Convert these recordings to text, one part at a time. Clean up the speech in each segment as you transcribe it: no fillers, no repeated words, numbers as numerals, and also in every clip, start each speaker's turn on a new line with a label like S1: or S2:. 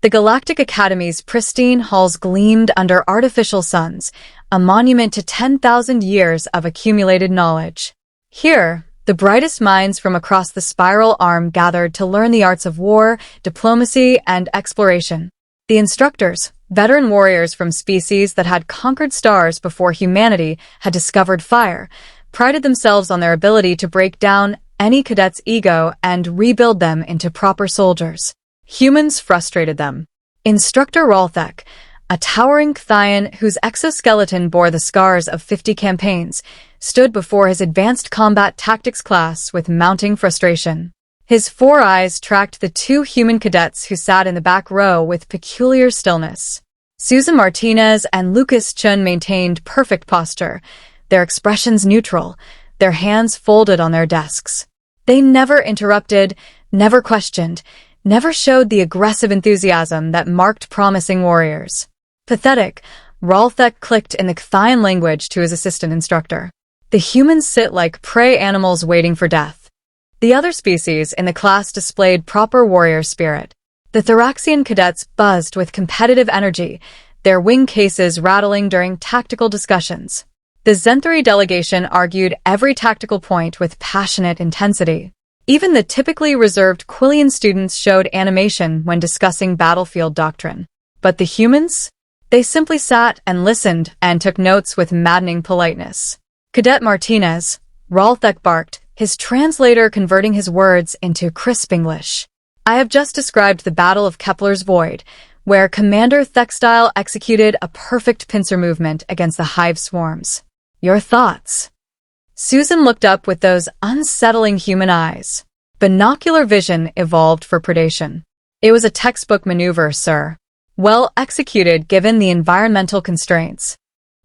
S1: The Galactic Academy's pristine halls gleamed under artificial suns, a monument to 10,000 years of accumulated knowledge. Here, the brightest minds from across the spiral arm gathered to learn the arts of war, diplomacy, and exploration. The instructors, veteran warriors from species that had conquered stars before humanity had discovered fire, prided themselves on their ability to break down any cadet's ego and rebuild them into proper soldiers. Humans frustrated them. Instructor Ralthek, a towering Kthian whose exoskeleton bore the scars of 50 campaigns, stood before his advanced combat tactics class with mounting frustration. His 4 eyes tracked the 2 human cadets who sat in the back row with peculiar stillness. Susan Martinez and Lucas Chun maintained perfect posture, their expressions neutral, their hands folded on their desks. They never interrupted, never questioned, never showed the aggressive enthusiasm that marked promising warriors. Pathetic, Ralthek clicked in the Kthian language to his assistant instructor. The humans sit like prey animals waiting for death. The other species in the class displayed proper warrior spirit. The Thoraxian cadets buzzed with competitive energy, their wing cases rattling during tactical discussions. The Zenthari delegation argued every tactical point with passionate intensity. Even the typically reserved Quillian students showed animation when discussing battlefield doctrine. But the humans? They simply sat and listened and took notes with maddening politeness. Cadet Martinez, Ralthek barked, his translator converting his words into crisp English. I have just described the Battle of Kepler's Void, where Commander Thextile executed a perfect pincer movement against the hive swarms. Your thoughts? Susan looked up with those unsettling human eyes. Binocular vision evolved for predation. It was a textbook maneuver, sir. Well executed given the environmental constraints.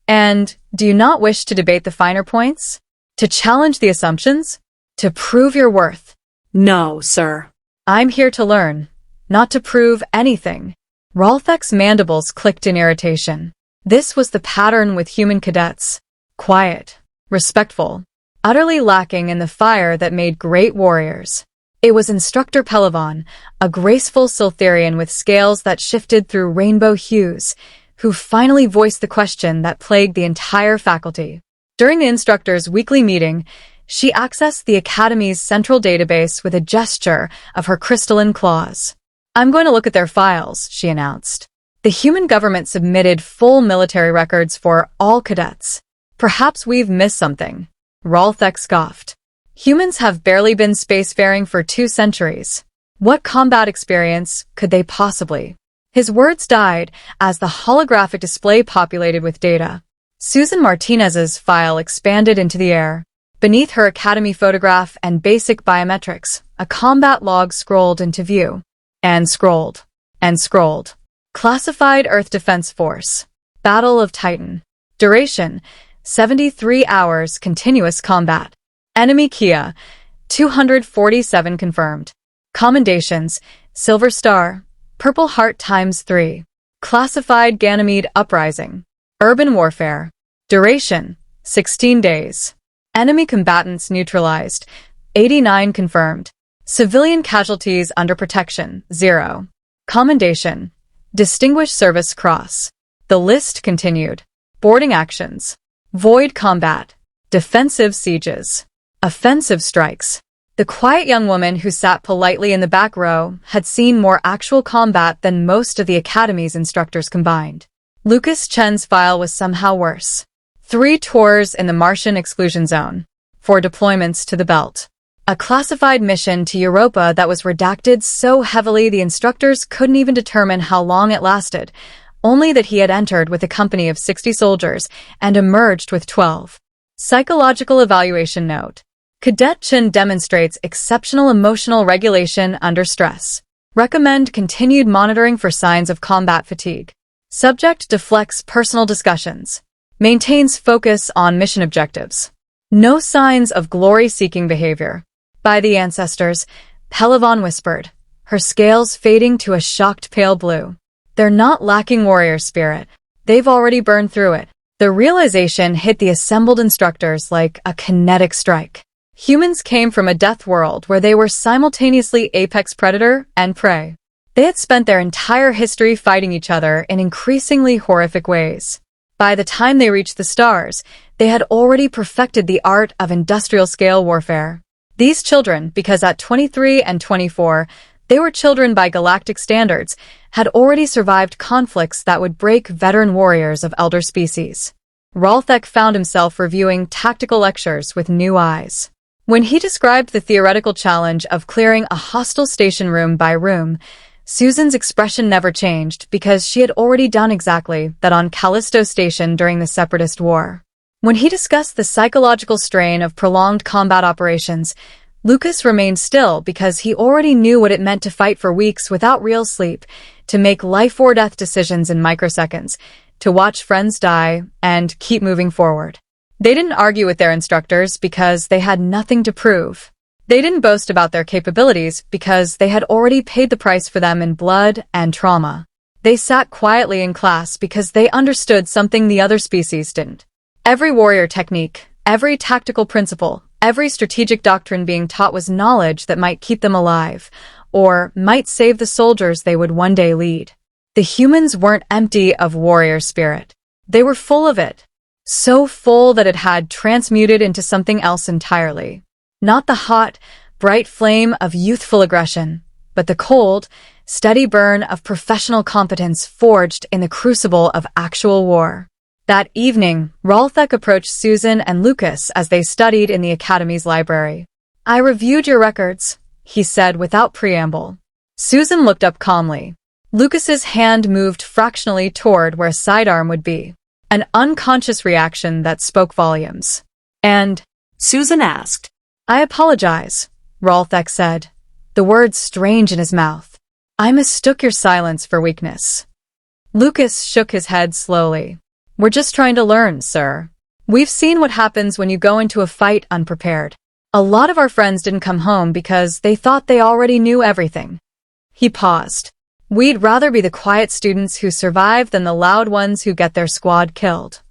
S1: And do you not wish to debate the finer points? To challenge the assumptions? To prove your worth?
S2: No, sir.
S1: I'm here to learn, not to prove anything. Ralthek's mandibles clicked in irritation. This was the pattern with human cadets. Quiet, respectful, utterly lacking in the fire that made great warriors. It was Instructor Pelavan, a graceful Siltharian with scales that shifted through rainbow hues, who finally voiced the question that plagued the entire faculty. During the instructor's weekly meeting, she accessed the Academy's central database with a gesture of her crystalline claws. I'm going to look at their files, she announced. The human government submitted full military records for all cadets. Perhaps we've missed something. Ralthek scoffed. Humans have barely been spacefaring for 2 centuries. What combat experience could they possibly? His words died as the holographic display populated with data. Susan Martinez's file expanded into the air. Beneath her Academy photograph and basic biometrics, a combat log scrolled into view. And scrolled. And scrolled. Classified Earth Defense Force. Battle of Titan. Duration: 73 hours continuous combat. Enemy Kia, 247 confirmed. Commendations: Silver Star, Purple Heart ×3. Classified Ganymede Uprising. Urban Warfare. Duration: 16 days. Enemy combatants neutralized, 89 confirmed. Civilian casualties under protection, 0. Commendation: Distinguished Service Cross. The list continued. Boarding actions. Void combat. Defensive sieges. Offensive strikes. The quiet young woman who sat politely in the back row had seen more actual combat than most of the Academy's instructors combined. Lucas Chen's file was somehow worse. 3 tours in the Martian exclusion zone. 4 deployments to the belt. A classified mission to Europa that was redacted so heavily the instructors couldn't even determine how long it lasted, only that he had entered with a company of 60 soldiers and emerged with 12. Psychological evaluation note. Cadet Chen demonstrates exceptional emotional regulation under stress. Recommend continued monitoring for signs of combat fatigue. Subject deflects personal discussions. Maintains focus on mission objectives. No signs of glory-seeking behavior. By the ancestors, Pelavan whispered, her scales fading to a shocked pale blue. They're not lacking warrior spirit. They've already burned through it. The realization hit the assembled instructors like a kinetic strike. Humans came from a death world where they were simultaneously apex predator and prey. They had spent their entire history fighting each other in increasingly horrific ways. By the time they reached the stars, they had already perfected the art of industrial-scale warfare. These children, because at 23 and 24, they were children by galactic standards, had already survived conflicts that would break veteran warriors of elder species. Ralthek found himself reviewing tactical lectures with new eyes. When he described the theoretical challenge of clearing a hostile station room by room, Susan's expression never changed because she had already done exactly that on Callisto Station during the Separatist War. When he discussed the psychological strain of prolonged combat operations, Lucas remained still because he already knew what it meant to fight for weeks without real sleep, to make life-or-death decisions in microseconds, to watch friends die, and keep moving forward. They didn't argue with their instructors because they had nothing to prove. They didn't boast about their capabilities because they had already paid the price for them in blood and trauma. They sat quietly in class because they understood something the other species didn't. Every warrior technique, every tactical principle, every strategic doctrine being taught was knowledge that might keep them alive, or might save the soldiers they would one day lead. The humans weren't empty of warrior spirit. They were full of it. So full that it had transmuted into something else entirely. Not the hot, bright flame of youthful aggression, but the cold, steady burn of professional competence forged in the crucible of actual war. That evening, Ralthek approached Susan and Lucas as they studied in the Academy's library. "I reviewed your records," he said without preamble. Susan looked up calmly. Lucas's hand moved fractionally toward where a sidearm would be. An unconscious reaction that spoke volumes. "And?"
S2: Susan asked.
S1: "I apologize," Ralthek said, the words strange in his mouth. "I mistook your silence for weakness." Lucas shook his head slowly. "We're just trying to learn, sir. We've seen what happens when you go into a fight unprepared. A lot of our friends didn't come home because they thought they already knew everything." He paused. "We'd rather be the quiet students who survive than the loud ones who get their squad killed."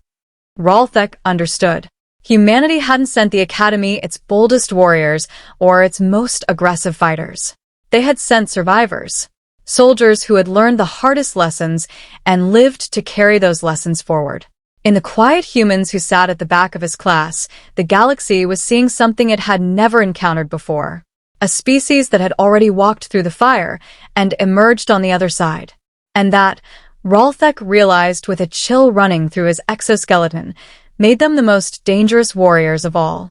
S1: Ralthek understood. Humanity hadn't sent the Academy its boldest warriors or its most aggressive fighters. They had sent survivors. Soldiers who had learned the hardest lessons and lived to carry those lessons forward. In the quiet humans who sat at the back of his class, the galaxy was seeing something it had never encountered before. A species that had already walked through the fire and emerged on the other side. And that, Ralthek realized with a chill running through his exoskeleton, made them the most dangerous warriors of all.